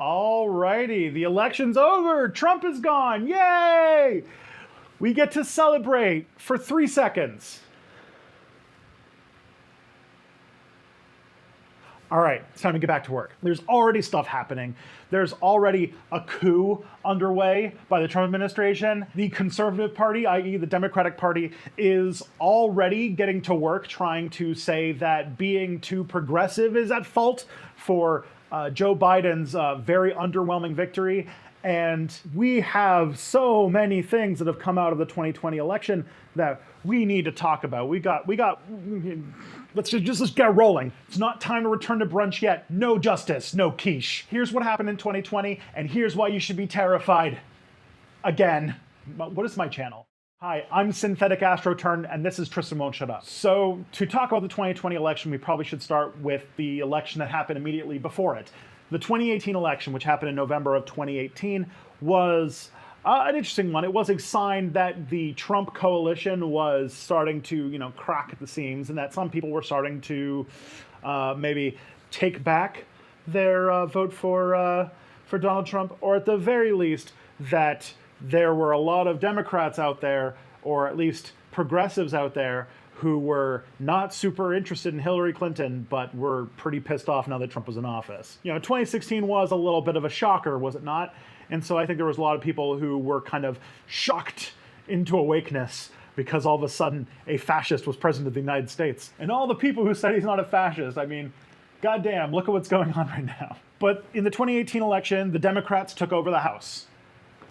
Alrighty, the election's over. Trump is gone. Yay! We get to celebrate for 3 seconds. All right, it's time to get back to work. There's already stuff happening. There's already a coup underway by the Trump administration. The Conservative Party, i.e. the Democratic Party, is already getting to work trying to say that being too progressive is at fault for Joe Biden's very underwhelming victory. And we have so many things that have come out of the 2020 election that we need to talk about. Let's just get rolling. It's not time to return to brunch yet. No justice, no quiche. Here's what happened in 2020, and here's why you should be terrified. Again, what is my channel? Hi, I'm Synthetic AstroTurn, and this is Tristan Won't Shut Up. So to talk about the 2020 election, we probably should start with the election that happened immediately before it. The 2018 election, which happened in November of 2018, was an interesting one. It was a sign that the Trump coalition was starting to, crack at the seams, and that some people were starting to maybe take back their vote for Donald Trump, or at the very least, that there were a lot of Democrats out there, or at least progressives out there, who were not super interested in Hillary Clinton, but were pretty pissed off now that Trump was in office. 2016 was a little bit of a shocker, was it not? And so I think there was a lot of people who were kind of shocked into awakeness because all of a sudden a fascist was president of the United States. And all the people who said he's not a fascist, I mean, goddamn, look at what's going on right now. But in the 2018 election, the Democrats took over the House.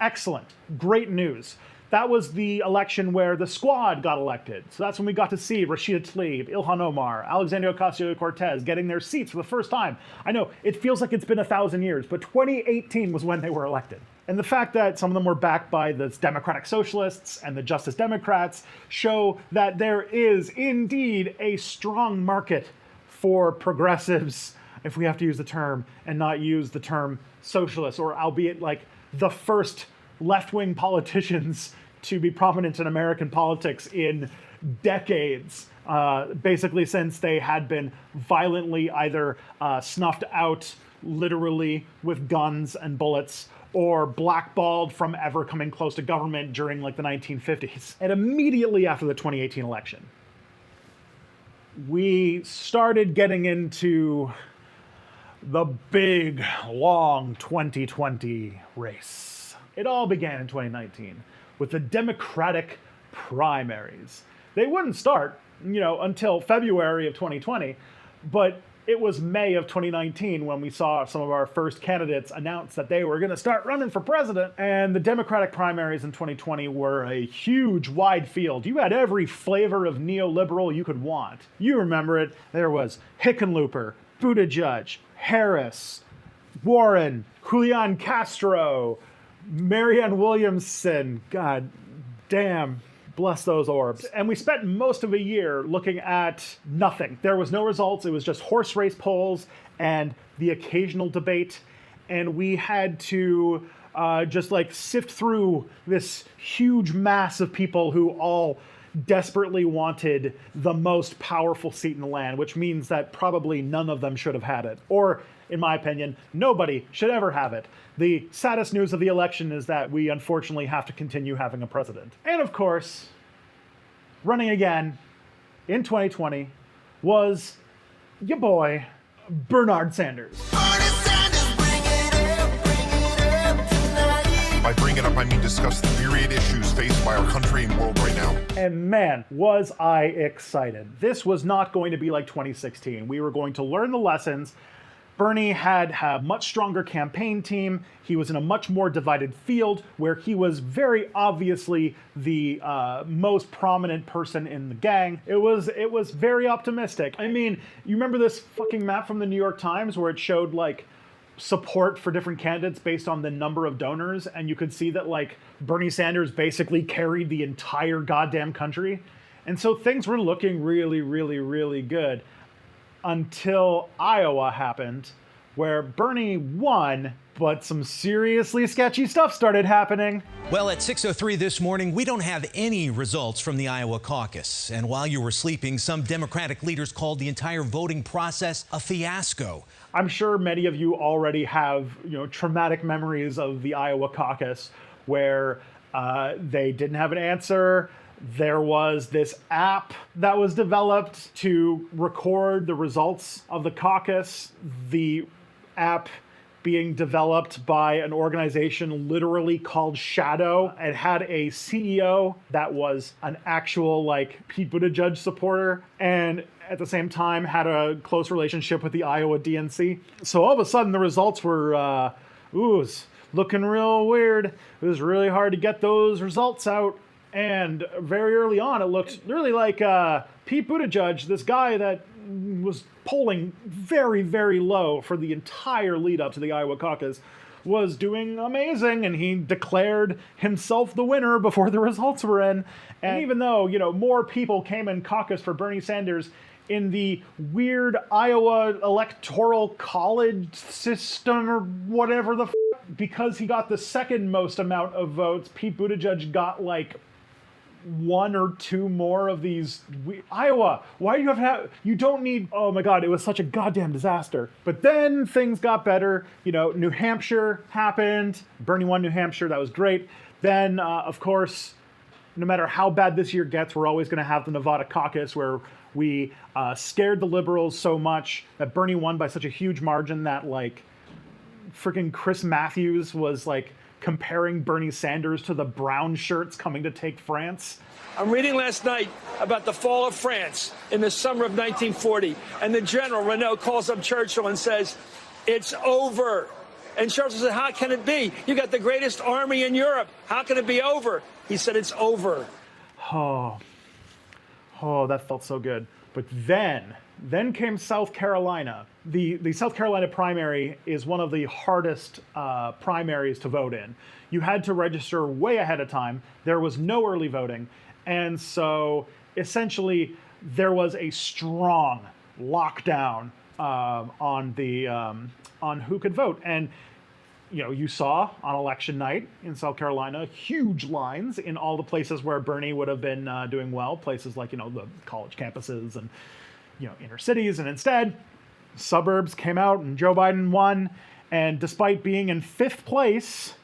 Excellent, great news. That was the election where the Squad got elected. So that's when we got to see Rashida Tlaib, Ilhan Omar, Alexandria Ocasio-Cortez getting their seats for the first time. I know, it feels like it's been 1,000 years, but 2018 was when they were elected. And the fact that some of them were backed by the Democratic Socialists and the Justice Democrats show that there is indeed a strong market for progressives, if we have to use the term, and not use the term socialist, or albeit like the first left-wing politicians to be prominent in American politics in decades, basically since they had been violently either snuffed out literally with guns and bullets, or blackballed from ever coming close to government during like the 1950s. And immediately after the 2018 election, we started getting into the big, long 2020 race. It all began in 2019 with the Democratic primaries. They wouldn't start, until February of 2020, but it was May of 2019 when we saw some of our first candidates announce that they were going to start running for president. And the Democratic primaries in 2020 were a huge, wide field. You had every flavor of neoliberal you could want. You remember it. There was Hickenlooper, Buttigieg, Harris, Warren, Julian Castro, Marianne Williamson. God damn. Bless those orbs. And we spent most of a year looking at nothing. There was no results. It was just horse race polls and the occasional debate. And we had to just sift through this huge mass of people who all desperately wanted the most powerful seat in the land, which means that probably none of them should have had it. Or, in my opinion, nobody should ever have it. The saddest news of the election is that we unfortunately have to continue having a president. And of course, running again in 2020 was your boy, Bernard Sanders. By bring it up, I mean discuss the myriad issues faced by our country and world right now. And man, was I excited. This was not going to be like 2016. We were going to learn the lessons. Bernie had a much stronger campaign team. He was in a much more divided field where he was very obviously the most prominent person in the gang. It was very optimistic. I mean, you remember this fucking map from the New York Times where it showed support for different candidates based on the number of donors, and you could see that Bernie Sanders basically carried the entire goddamn country. And so things were looking really, really, really good until Iowa happened, where Bernie won But some seriously sketchy stuff started happening. Well, at 6:03 this morning, we don't have any results from the Iowa caucus. And while you were sleeping, some Democratic leaders called the entire voting process a fiasco. I'm sure many of you already have, traumatic memories of the Iowa caucus where they didn't have an answer. There was this app that was developed to record the results of the caucus. The app being developed by an organization literally called Shadow. It had a CEO that was an actual Pete Buttigieg supporter, and at the same time had a close relationship with the Iowa DNC. So all of a sudden the results were, it's looking real weird. It was really hard to get those results out. And very early on, it looked really like Pete Buttigieg, this guy that was polling very, very low for the entire lead up to the Iowa caucus, was doing amazing, and he declared himself the winner before the results were in. And even though, more people came in caucus for Bernie Sanders in the weird Iowa electoral college system or whatever because he got the second most amount of votes, Pete Buttigieg got one or two more of these. Iowa, why do you have you don't need, oh my God, it was such a goddamn disaster. But then things got better. New Hampshire happened. Bernie won New Hampshire. That was great. Then, of course, no matter how bad this year gets, we're always going to have the Nevada caucus where we scared the liberals so much that Bernie won by such a huge margin that freaking Chris Matthews was comparing Bernie Sanders to the brown shirts coming to take France. I'm reading last night about the fall of France in the summer of 1940, and the general, Renault, calls up Churchill and says, "It's over." And Churchill said, "How can it be? You got the greatest army in Europe. How can it be over?" He said, "It's over." Oh, that felt so good. But then came South Carolina. The South Carolina primary is one of the hardest primaries to vote in. You had to register way ahead of time. There was no early voting. And so essentially there was a strong lockdown on who could vote. And you saw on election night in South Carolina, huge lines in all the places where Bernie would have been doing well, places like, the college campuses and, inner cities. And instead, suburbs came out and Joe Biden won. And despite being in 5th place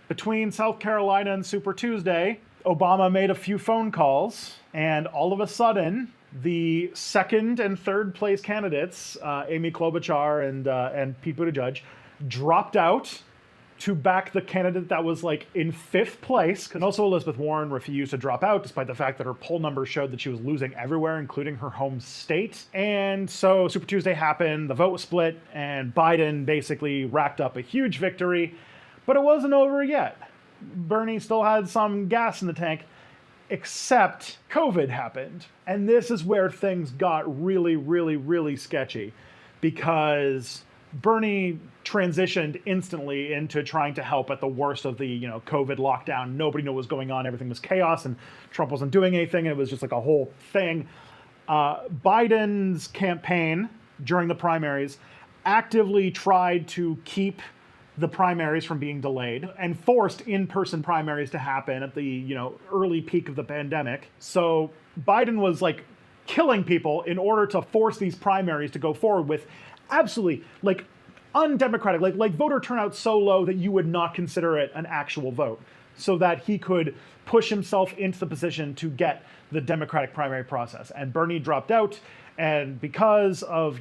between South Carolina and Super Tuesday, Obama made a few phone calls, and all of a sudden, the 2nd and 3rd place candidates, Amy Klobuchar and Pete Buttigieg, dropped out to back the candidate that was in 5th place. And also Elizabeth Warren refused to drop out despite the fact that her poll numbers showed that she was losing everywhere, including her home state. And so Super Tuesday happened, the vote was split, and Biden basically racked up a huge victory. But it wasn't over yet. Bernie still had some gas in the tank, except COVID happened. And this is where things got really, really, really sketchy, because Bernie transitioned instantly into trying to help at the worst of the COVID lockdown. Nobody knew what was going on. Everything was chaos, and Trump wasn't doing anything. And it was just a whole thing. Biden's campaign during the primaries actively tried to keep the primaries from being delayed and forced in-person primaries to happen at the early peak of the pandemic. So Biden was killing people in order to force these primaries to go forward with absolutely undemocratic, voter turnout so low that you would not consider it an actual vote, so that he could push himself into the position to get the Democratic primary process. And Bernie dropped out, and because of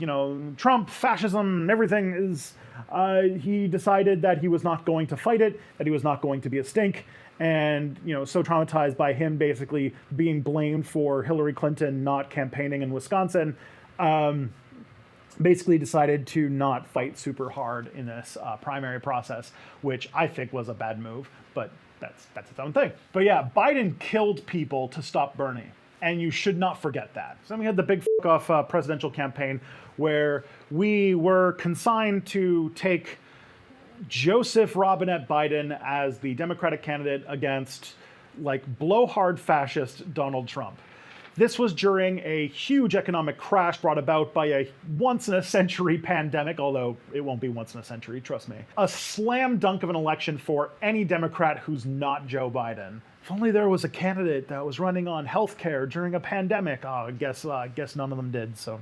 Trump, fascism, and everything, he decided that he was not going to fight it, that he was not going to be a stink. And so traumatized by him basically being blamed for Hillary Clinton not campaigning in Wisconsin, basically decided to not fight super hard in this primary process, which I think was a bad move, but that's its own thing. But yeah, Biden killed people to stop Bernie, and you should not forget that. So then we had the big fuck-off presidential campaign where we were consigned to take Joseph Robinette Biden as the Democratic candidate against blowhard fascist Donald Trump. This was during a huge economic crash brought about by a once-in-a-century pandemic, although it won't be once in a century, trust me. A slam dunk of an election for any Democrat who's not Joe Biden. If only there was a candidate that was running on healthcare during a pandemic. Oh, I guess none of them did, so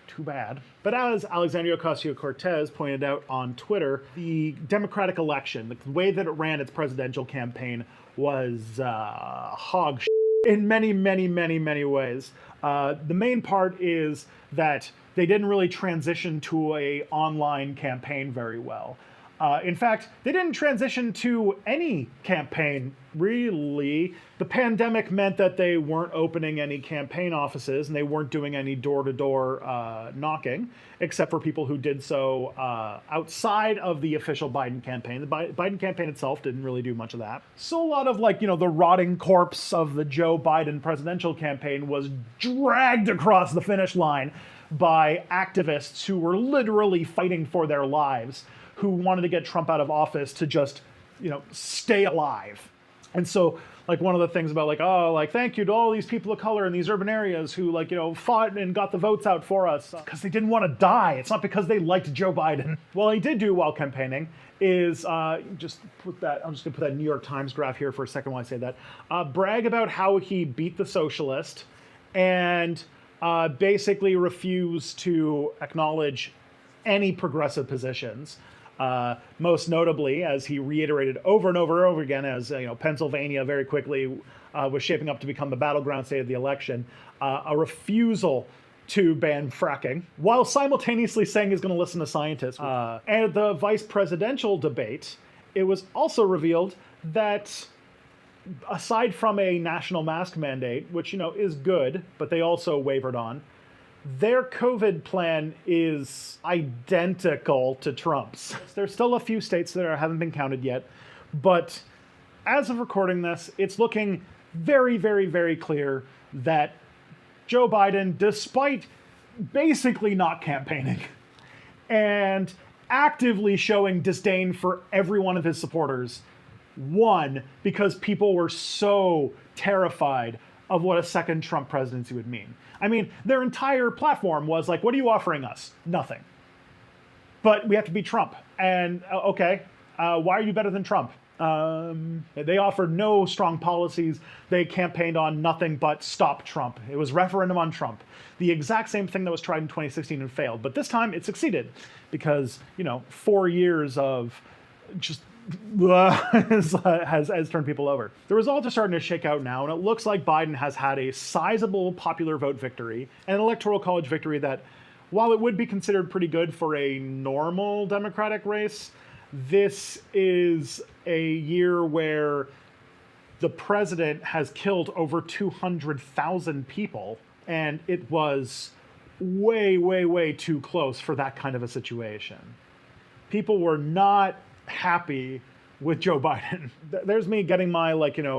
too bad. But as Alexandria Ocasio-Cortez pointed out on Twitter, the Democratic election, the way that it ran its presidential campaign was hog shit in many, many, many, many ways. The main part is that they didn't really transition to a online campaign very well. In fact, they didn't transition to any campaign, really. The pandemic meant that they weren't opening any campaign offices and they weren't doing any door-to-door knocking, except for people who did so outside of the official Biden campaign. The Biden campaign itself didn't really do much of that. So a lot of, like, the rotting corpse of the Joe Biden presidential campaign was dragged across the finish line by activists who were literally fighting for their lives, who wanted to get Trump out of office to just, stay alive. And so, like, one of the things about, thank you to all these people of color in these urban areas who, fought and got the votes out for us because they didn't want to die. It's not because they liked Joe Biden. Well, he did do while campaigning is, I'm just going to put that New York Times graph here for a second while I say that, brag about how he beat the socialist and basically refused to acknowledge any progressive positions. Most notably, as he reiterated over and over and over again, as Pennsylvania very quickly was shaping up to become the battleground state of the election, a refusal to ban fracking, while simultaneously saying he's going to listen to scientists. And at the vice presidential debate, it was also revealed that aside from a national mask mandate, which is good, but they also wavered on, their COVID plan is identical to Trump's. There's still a few states that haven't been counted yet, but as of recording this, it's looking very, very, very clear that Joe Biden, despite basically not campaigning and actively showing disdain for every one of his supporters, won because people were so terrified of what a second Trump presidency would mean. I mean, their entire platform was like, what are you offering us? Nothing. But we have to beat Trump. And okay, why are you better than Trump? They offered no strong policies. They campaigned on nothing but stop Trump. It was referendum on Trump. The exact same thing that was tried in 2016 and failed. But this time it succeeded because, 4 years of just has turned people over. The results are starting to shake out now, and it looks like Biden has had a sizable popular vote victory and an electoral college victory that, while it would be considered pretty good for a normal Democratic race, this is a year where the president has killed over 200,000 people, and it was way, way, way too close for that kind of a situation. People were not happy with Joe Biden. There's me getting my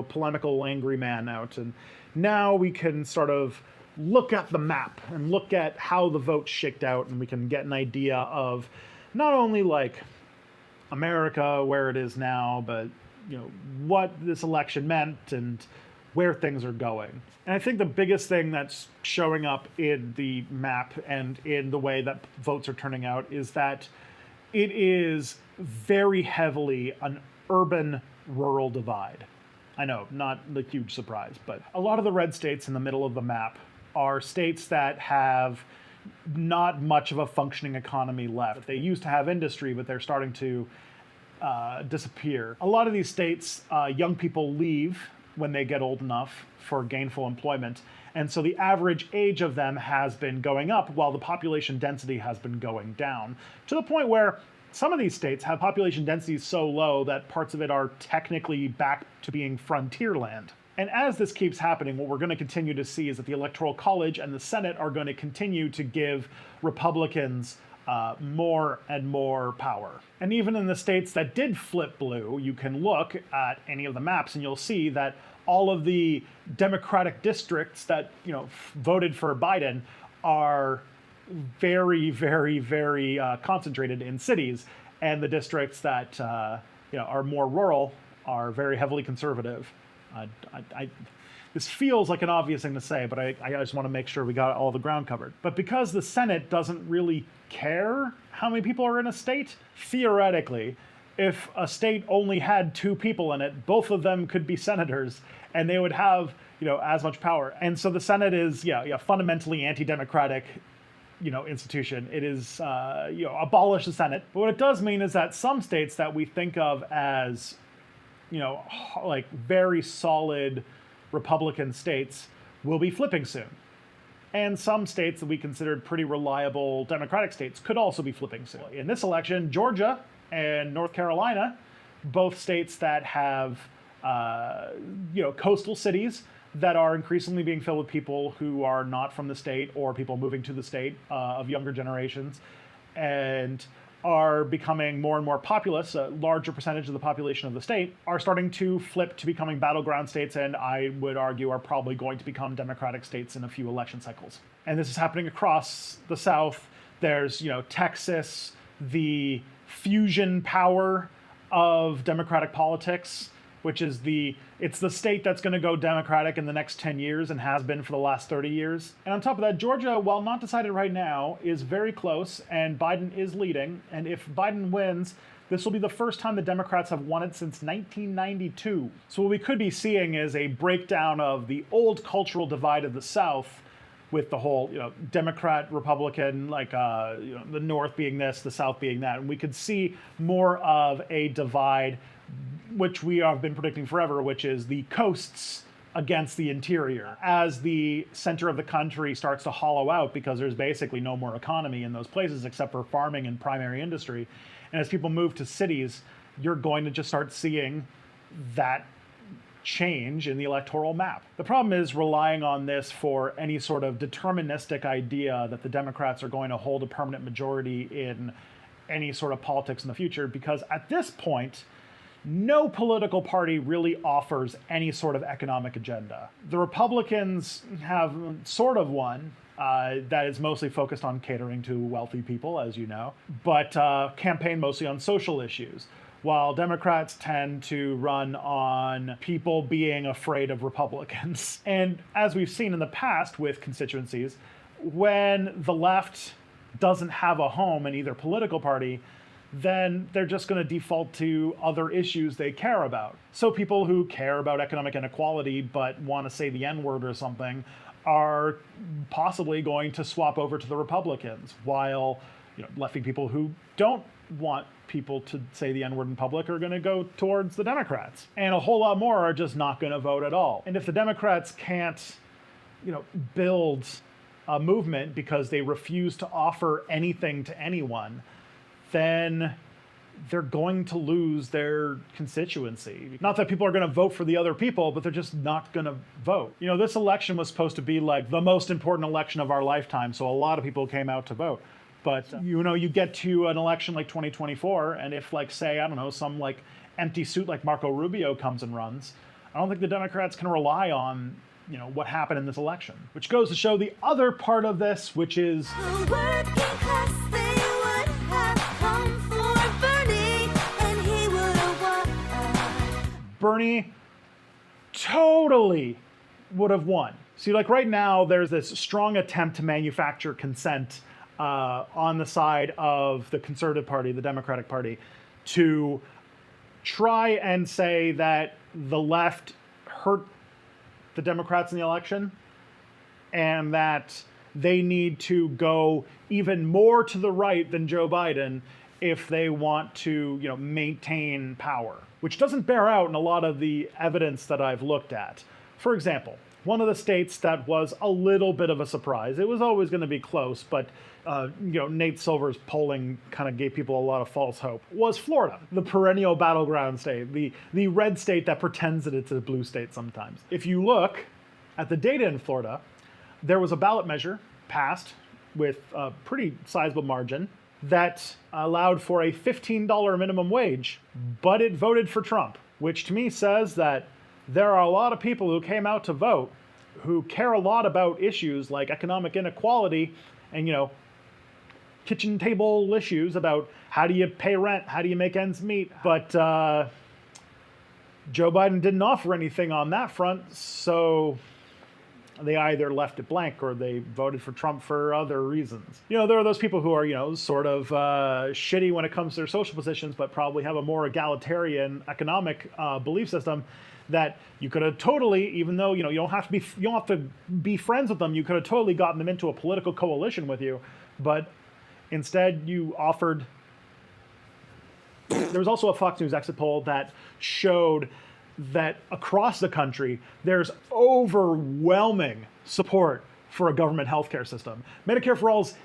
polemical angry man out, and now we can sort of look at the map and look at how the votes shaked out, and we can get an idea of not only America where it is now, but what this election meant and where things are going. And I think the biggest thing that's showing up in the map and in the way that votes are turning out is that it is very heavily an urban-rural divide. I know, not the huge surprise, but a lot of the red states in the middle of the map are states that have not much of a functioning economy left. They used to have industry, but they're starting to disappear. A lot of these states, young people leave when they get old enough for gainful employment, and so the average age of them has been going up while the population density has been going down, to the point where some of these states have population densities so low that parts of it are technically back to being frontier land. And as this keeps happening, what we're going to continue to see is that the Electoral College and the Senate are going to continue to give Republicans more and more power. And even in the states that did flip blue, you can look at any of the maps and you'll see that all of the Democratic districts that voted for Biden are very, very, very concentrated in cities, and the districts that are more rural are very heavily conservative. This feels like an obvious thing to say, but I just want to make sure we got all the ground covered. But because the Senate doesn't really care how many people are in a state, theoretically, if a state only had 2 people in it, both of them could be senators, and they would have, as much power. And so the Senate is, fundamentally anti-democratic, institution. It is, abolish the Senate. But what it does mean is that some states that we think of as, like very solid Republican states will be flipping soon. And some states that we considered pretty reliable Democratic states could also be flipping soon. In this election, Georgia and North Carolina, both states that have, coastal cities that are increasingly being filled with people who are not from the state or people moving to the state of younger generations, and are becoming more and more populous. A larger percentage of the population of the state are starting to flip to becoming battleground states, and I would argue are probably going to become Democratic states in a few election cycles. And this is happening across the South. There's, Texas, the fusion power of Democratic politics, which is it's the state that's going to go Democratic in the next 10 years and has been for the last 30 years. And on top of that, Georgia, while not decided right now, is very close, and Biden is leading. And if Biden wins, this will be the first time the Democrats have won it since 1992. So what we could be seeing is a breakdown of the old cultural divide of the South, with the whole, Democrat, Republican, like, the North being this, the South being that. And we could see more of a divide, which we have been predicting forever, which is the coasts against the interior. As the center of the country starts to hollow out because there's basically no more economy in those places except for farming and primary industry, and as people move to cities, you're going to just start seeing that change in the electoral map. The problem is relying on this for any sort of deterministic idea that the Democrats are going to hold a permanent majority in any sort of politics in the future, because at this point, no political party really offers any sort of economic agenda. The Republicans have sort of one that is mostly focused on catering to wealthy people, as you know, but campaign mostly on social issues, while Democrats tend to run on people being afraid of Republicans. And as we've seen in the past with constituencies, when the left doesn't have a home in either political party, then they're just going to default to other issues they care about. So people who care about economic inequality but want to say the N-word or something are possibly going to swap over to the Republicans, while lefty people who don't want people to say the N-word in public are going to go towards the Democrats. And a whole lot more are just not going to vote at all. And if the Democrats can't, build a movement because they refuse to offer anything to anyone, then they're going to lose their constituency. Not that people are going to vote for the other people, but they're just not going to vote. This election was supposed to be like the most important election of our lifetime, so a lot of people came out to vote. But, you get to an election like 2024, and if, like, say, I don't know, some, like, empty suit like Marco Rubio comes and runs, I don't think the Democrats can rely on, what happened in this election. Which goes to show the other part of this, which is The working class, they would have come for Bernie, and he would have won. Bernie totally would have won. See, like right now, there's this strong attempt to manufacture consent on the side of the Conservative Party, the Democratic Party, to try and say that the left hurt the Democrats in the election and that they need to go even more to the right than Joe Biden if they want to, maintain power, which doesn't bear out in a lot of the evidence that I've looked at. For example, one of the states that was a little bit of a surprise, it was always going to be close, but Nate Silver's polling kind of gave people a lot of false hope, was Florida, the perennial battleground state, the red state that pretends that it's a blue state sometimes. If you look at the data in Florida, there was a ballot measure passed with a pretty sizable margin that allowed for a $15 minimum wage, but it voted for Trump, which to me says that there are a lot of people who came out to vote who care a lot about issues like economic inequality and, kitchen table issues about how do you pay rent, how do you make ends meet, but Joe Biden didn't offer anything on that front, so they either left it blank or they voted for Trump for other reasons. You know, there are those people who are, you know, sort of shitty when it comes to their social positions, but probably have a more egalitarian economic belief system that you could have totally, even though, you know, you don't have to be friends with them, you could have totally gotten them into a political coalition with you, but instead you offered. There was also a Fox News exit poll that showed that across the country, there's overwhelming support for a government healthcare system. Medicare for All is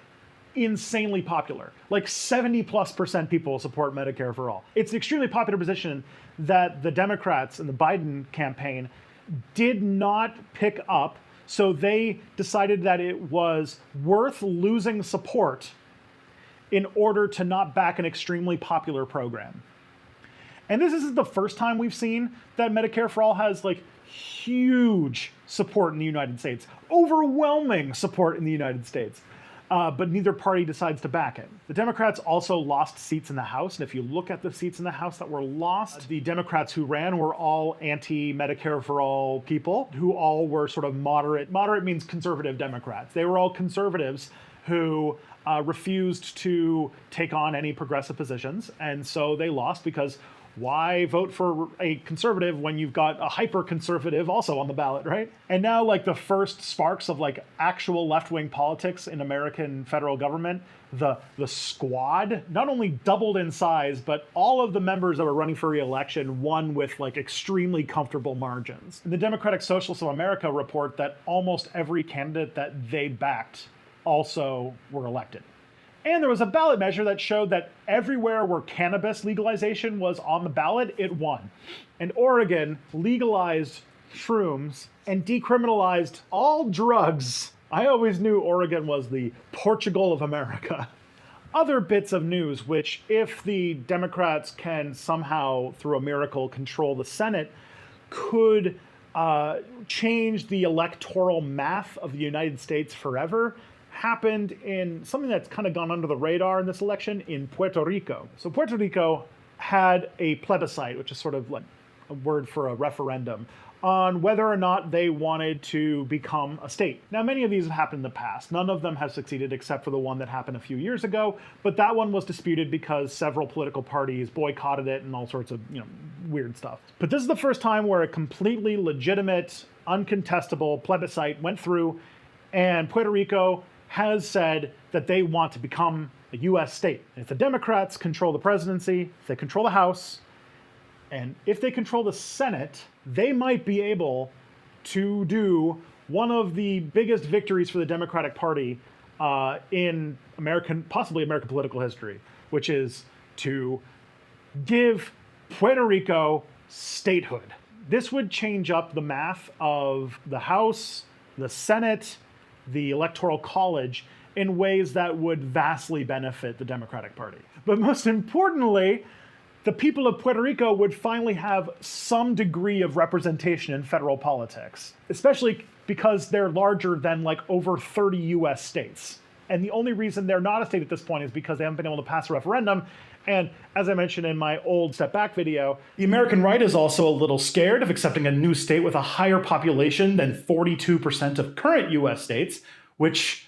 insanely popular. Like 70+% people support Medicare for All. It's an extremely popular position that the Democrats and the Biden campaign did not pick up, so they decided that it was worth losing support in order to not back an extremely popular program. And this isn't the first time we've seen that Medicare for All has like huge support in the United States, overwhelming support in the United States, but neither party decides to back it. The Democrats also lost seats in the House, and if you look at the seats in the House that were lost, the Democrats who ran were all anti-Medicare for All people, who all were sort of moderate. Moderate means conservative Democrats. They were all conservatives who refused to take on any progressive positions, and so they lost because why vote for a conservative when you've got a hyper-conservative also on the ballot, right? And now, like, the first sparks of, like, actual left-wing politics in American federal government, the squad not only doubled in size, but all of the members that were running for re-election won with, like, extremely comfortable margins. And the Democratic Socialists of America report that almost every candidate that they backed also were elected. And there was a ballot measure that showed that everywhere where cannabis legalization was on the ballot, it won. And Oregon legalized shrooms and decriminalized all drugs. I always knew Oregon was the Portugal of America. Other bits of news, which if the Democrats can somehow, through a miracle, control the Senate, could change the electoral math of the United States forever, happened in something that's kind of gone under the radar in this election in Puerto Rico. So Puerto Rico had a plebiscite, which is sort of like a word for a referendum, on whether or not they wanted to become a state. Now, many of these have happened in the past. None of them have succeeded except for the one that happened a few years ago, but that one was disputed because several political parties boycotted it and all sorts of, you know, weird stuff. But this is the first time where a completely legitimate, uncontestable plebiscite went through, and Puerto Rico has said that they want to become a U.S. state. And if the Democrats control the presidency, if they control the House, and if they control the Senate, they might be able to do one of the biggest victories for the Democratic Party in possibly American political history, which is to give Puerto Rico statehood. This would change up the math of the House, the Senate, the Electoral College in ways that would vastly benefit the Democratic Party. But most importantly, the people of Puerto Rico would finally have some degree of representation in federal politics, especially because they're larger than like over 30 US states. And the only reason they're not a state at this point is because they haven't been able to pass a referendum. And as I mentioned in my old Step Back video, the American right is also a little scared of accepting a new state with a higher population than 42% of current US states, which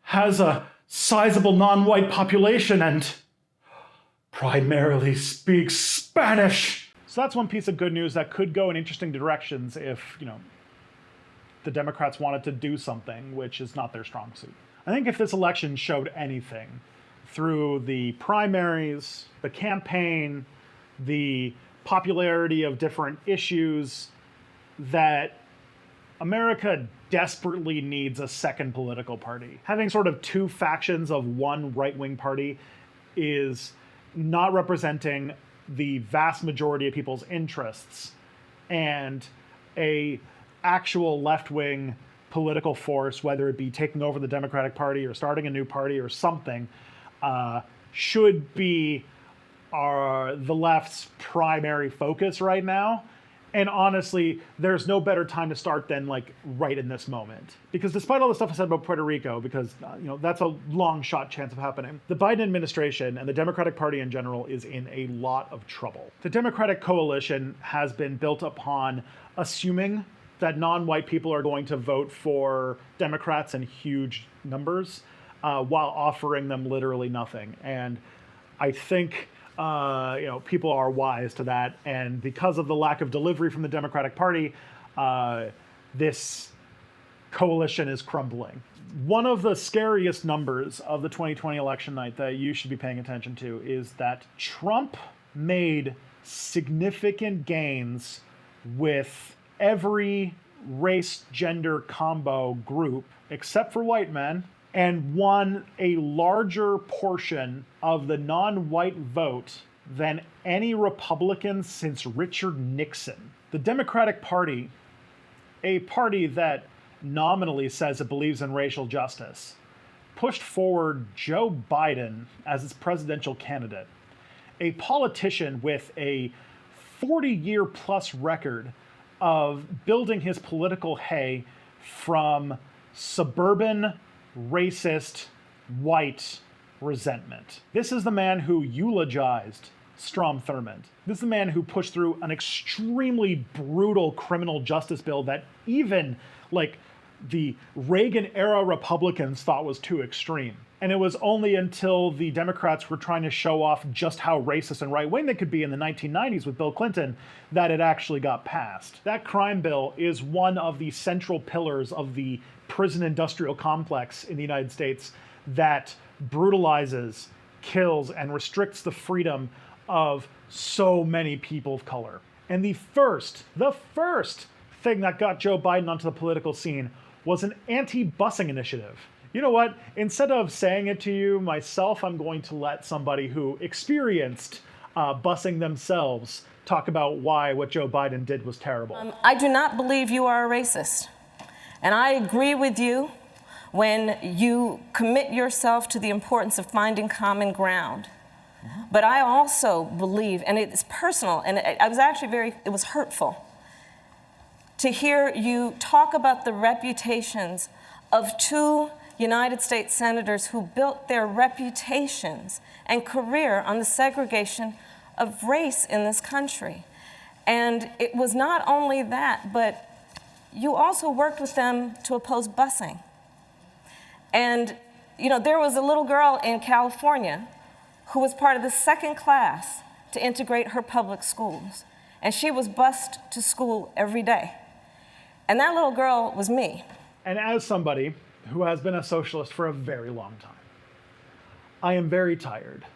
has a sizable non-white population and primarily speaks Spanish. So that's one piece of good news that could go in interesting directions if, you know, the Democrats wanted to do something, which is not their strong suit. I think if this election showed anything, through the primaries, the campaign, the popularity of different issues, that America desperately needs a second political party. Having sort of two factions of one right-wing party is not representing the vast majority of people's interests, and a actual left-wing political force, whether it be taking over the Democratic Party or starting a new party or something, should be the left's primary focus right now. And honestly, there's no better time to start than like right in this moment. Because despite all the stuff I said about Puerto Rico, because that's a long shot chance of happening, the Biden administration and the Democratic Party in general is in a lot of trouble. The Democratic coalition has been built upon assuming that non-white people are going to vote for Democrats in huge numbers, while offering them literally nothing. And I think people are wise to that, and because of the lack of delivery from the Democratic Party, this coalition is crumbling. One of the scariest numbers of the 2020 election night that you should be paying attention to is that Trump made significant gains with every race, gender combo group except for white men, and won a larger portion of the non-white vote than any Republican since Richard Nixon. The Democratic Party, a party that nominally says it believes in racial justice, pushed forward Joe Biden as its presidential candidate, a politician with a 40-year plus record of building his political hay from suburban racist, white resentment. This is the man who eulogized Strom Thurmond. This is the man who pushed through an extremely brutal criminal justice bill that even like the Reagan-era Republicans thought was too extreme. And it was only until the Democrats were trying to show off just how racist and right-wing they could be in the 1990s with Bill Clinton that it actually got passed. That crime bill is one of the central pillars of the prison industrial complex in the United States that brutalizes, kills, and restricts the freedom of so many people of color. And the first thing that got Joe Biden onto the political scene was an anti-busing initiative. You know what? Instead of saying it to you myself, I'm going to let somebody who experienced busing themselves talk about why what Joe Biden did was terrible. I do not believe you are a racist. And I agree with you when you commit yourself to the importance of finding common ground. But I also believe, and it's personal, and it was hurtful to hear you talk about the reputations of two United States senators who built their reputations and career on the segregation of race in this country. And it was not only that, but you also worked with them to oppose busing. And, there was a little girl in California who was part of the second class to integrate her public schools. And she was bused to school every day. And that little girl was me. And as somebody who has been a socialist for a very long time, I am very tired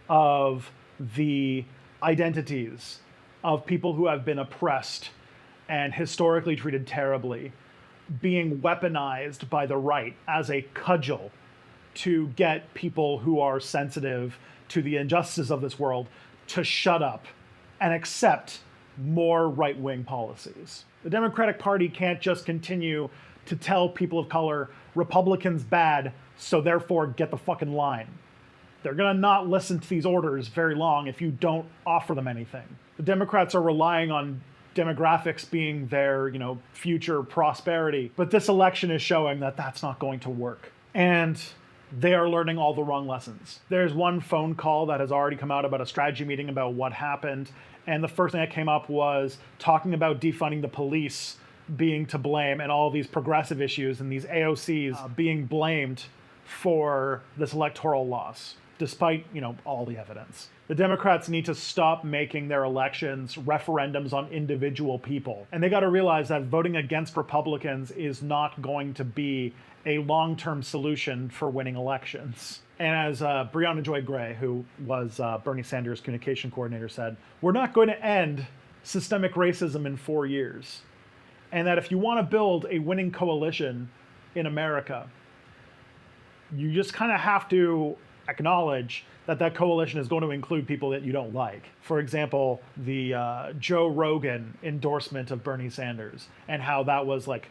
of the identities of people who have been oppressed and historically treated terribly being weaponized by the right as a cudgel to get people who are sensitive to the injustices of this world to shut up and accept more right-wing policies. The Democratic Party can't just continue to tell people of color, Republicans bad, so therefore get the fucking line. They're gonna not listen to these orders very long if you don't offer them anything. The Democrats are relying on demographics being their, future prosperity, but this election is showing that that's not going to work. And they are learning all the wrong lessons. There's one phone call that has already come out about a strategy meeting about what happened, and the first thing that came up was talking about defunding the police being to blame and all these progressive issues and these AOCs being blamed for this electoral loss, despite, all the evidence. The Democrats need to stop making their elections referendums on individual people. And they got to realize that voting against Republicans is not going to be a long-term solution for winning elections. And as Breonna Joy Gray, who was Bernie Sanders' communication coordinator, said, we're not going to end systemic racism in 4 years. And that if you want to build a winning coalition in America, you just kind of have to acknowledge that that coalition is going to include people that you don't like. For example, the Joe Rogan endorsement of Bernie Sanders and how that was like,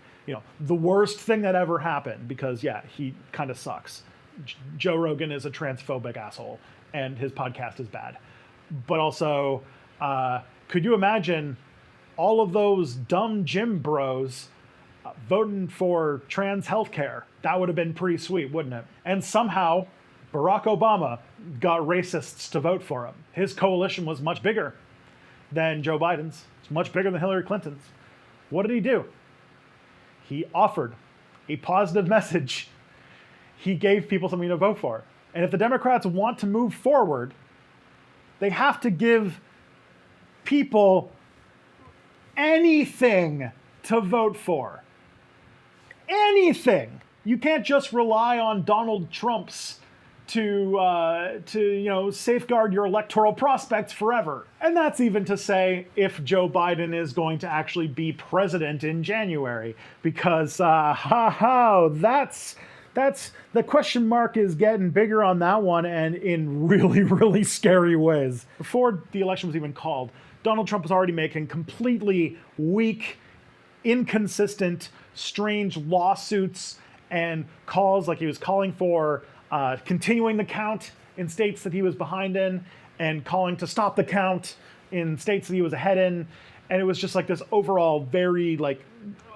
the worst thing that ever happened because, yeah, he kind of sucks. Joe Rogan is a transphobic asshole and his podcast is bad. But also, could you imagine all of those dumb gym bros voting for trans healthcare. That would have been pretty sweet, wouldn't it? And somehow, Barack Obama got racists to vote for him. His coalition was much bigger than Joe Biden's. It's much bigger than Hillary Clinton's. What did he do? He offered a positive message. He gave people something to vote for. And if the Democrats want to move forward, they have to give people anything to vote for. Anything. You can't just rely on Donald Trump's to safeguard your electoral prospects forever. And that's even to say if Joe Biden is going to actually be president in January, because that's the question mark is getting bigger on that one, and in really, really scary ways. Before the election was even called, Donald Trump was already making completely weak, inconsistent, strange lawsuits and calls, like he was calling for continuing the count in states that he was behind in, and calling to stop the count in states that he was ahead in. And it was just like this overall very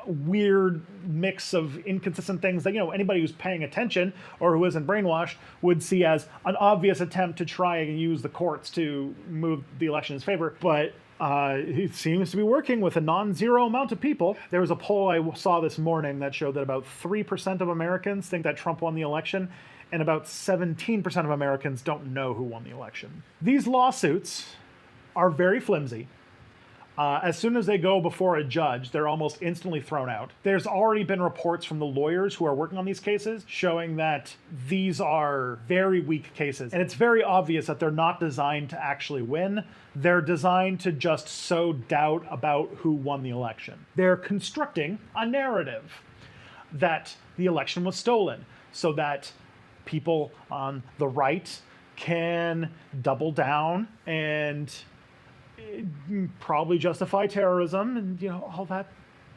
weird mix of inconsistent things that, anybody who's paying attention or who isn't brainwashed would see as an obvious attempt to try and use the courts to move the election in his favor. But it seems to be working with a non-zero amount of people. There was a poll I saw this morning that showed that about 3% of Americans think that Trump won the election, and about 17% of Americans don't know who won the election. These lawsuits are very flimsy. As soon as they go before a judge, they're almost instantly thrown out. There's already been reports from the lawyers who are working on these cases showing that these are very weak cases. And it's very obvious that they're not designed to actually win. They're designed to just sow doubt about who won the election. They're constructing a narrative that the election was stolen so that people on the right can double down and probably justify terrorism and all that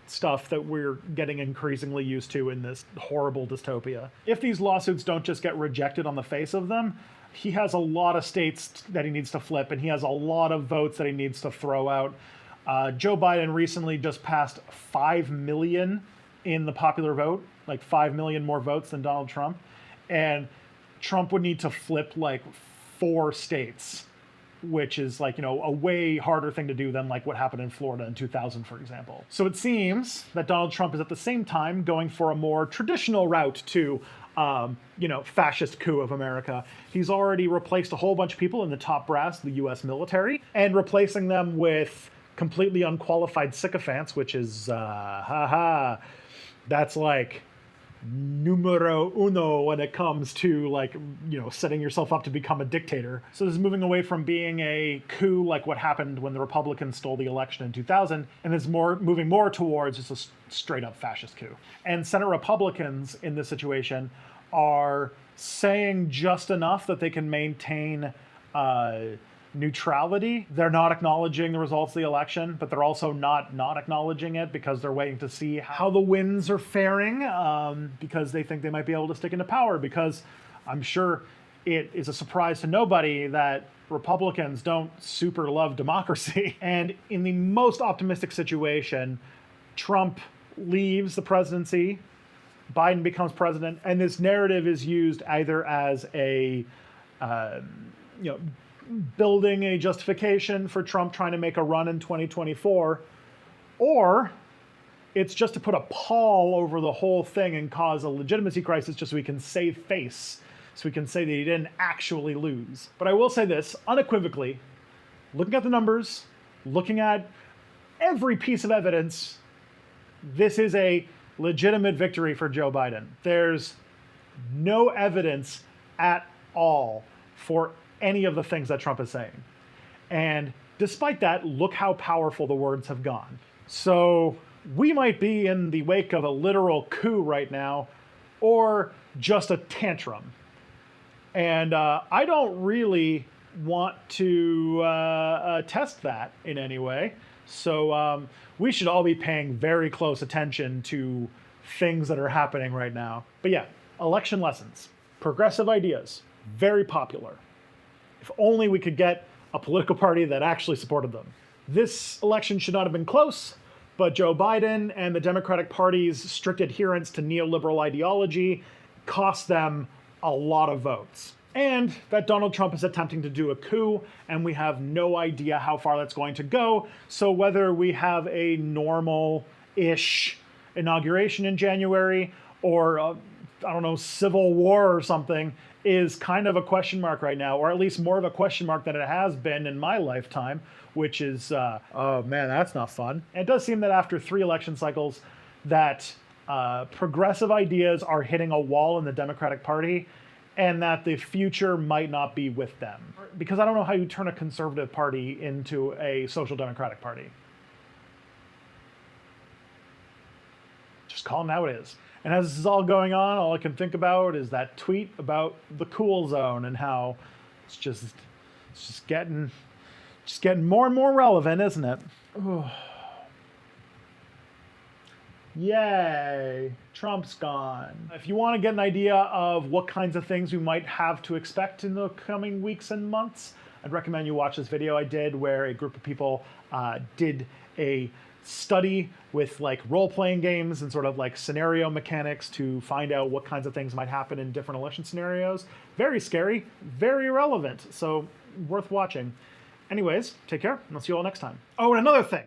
stuff that we're getting increasingly used to in this horrible dystopia. If these lawsuits don't just get rejected on the face of them, he has a lot of states that he needs to flip, and he has a lot of votes that he needs to throw out. Joe Biden recently just passed 5 million in the popular vote, 5 million more votes than Donald Trump, and Trump would need to flip 4 states, which is a way harder thing to do than what happened in Florida in 2000, for example. So it seems that Donald Trump is at the same time going for a more traditional route to, fascist coup of America. He's already replaced a whole bunch of people in the top brass, the US military, and replacing them with completely unqualified sycophants, which is, that's numero uno when it comes to setting yourself up to become a dictator. So this is moving away from being a coup like what happened when the Republicans stole the election in 2000, and is moving more towards just a straight up fascist coup. And Senate Republicans in this situation are saying just enough that they can maintain neutrality. They're not acknowledging the results of the election, but they're also not acknowledging it because they're waiting to see how the winds are faring, because they think they might be able to stick into power, because I'm sure it is a surprise to nobody that Republicans don't super love democracy. And in the most optimistic situation, Trump leaves the presidency, Biden becomes president, and this narrative is used either as a building a justification for Trump trying to make a run in 2024, or it's just to put a pall over the whole thing and cause a legitimacy crisis just so we can save face, so we can say that he didn't actually lose. But I will say this unequivocally, looking at the numbers, looking at every piece of evidence, this is a legitimate victory for Joe Biden. There's no evidence at all for any of the things that Trump is saying. And despite that, look how powerful the words have gone. So we might be in the wake of a literal coup right now, or just a tantrum. And I don't really want to test that in any way. So we should all be paying very close attention to things that are happening right now. But yeah, election lessons, progressive ideas, very popular. If only we could get a political party that actually supported them. This election should not have been close, but Joe Biden and the Democratic Party's strict adherence to neoliberal ideology cost them a lot of votes. And that Donald Trump is attempting to do a coup, and we have no idea how far that's going to go. So whether we have a normal-ish inauguration in January or, I don't know, civil war or something is kind of a question mark right now, or at least more of a question mark than it has been in my lifetime, which is, oh man, that's not fun. And it does seem that after 3 election cycles that progressive ideas are hitting a wall in the Democratic Party, and that the future might not be with them. Because I don't know how you turn a conservative party into a social democratic party. Just call them how it is. And as this is all going on, all I can think about is that tweet about the cool zone and how it's just getting more and more relevant, isn't it? Ugh. Yay, Trump's gone. If you want to get an idea of what kinds of things we might have to expect in the coming weeks and months, I'd recommend you watch this video I did where a group of people did a study with like role-playing games and sort of like scenario mechanics to find out what kinds of things might happen in different election scenarios. Very scary, very relevant, so worth watching. Anyways, take care, and I'll see you all next time. Oh, and another thing.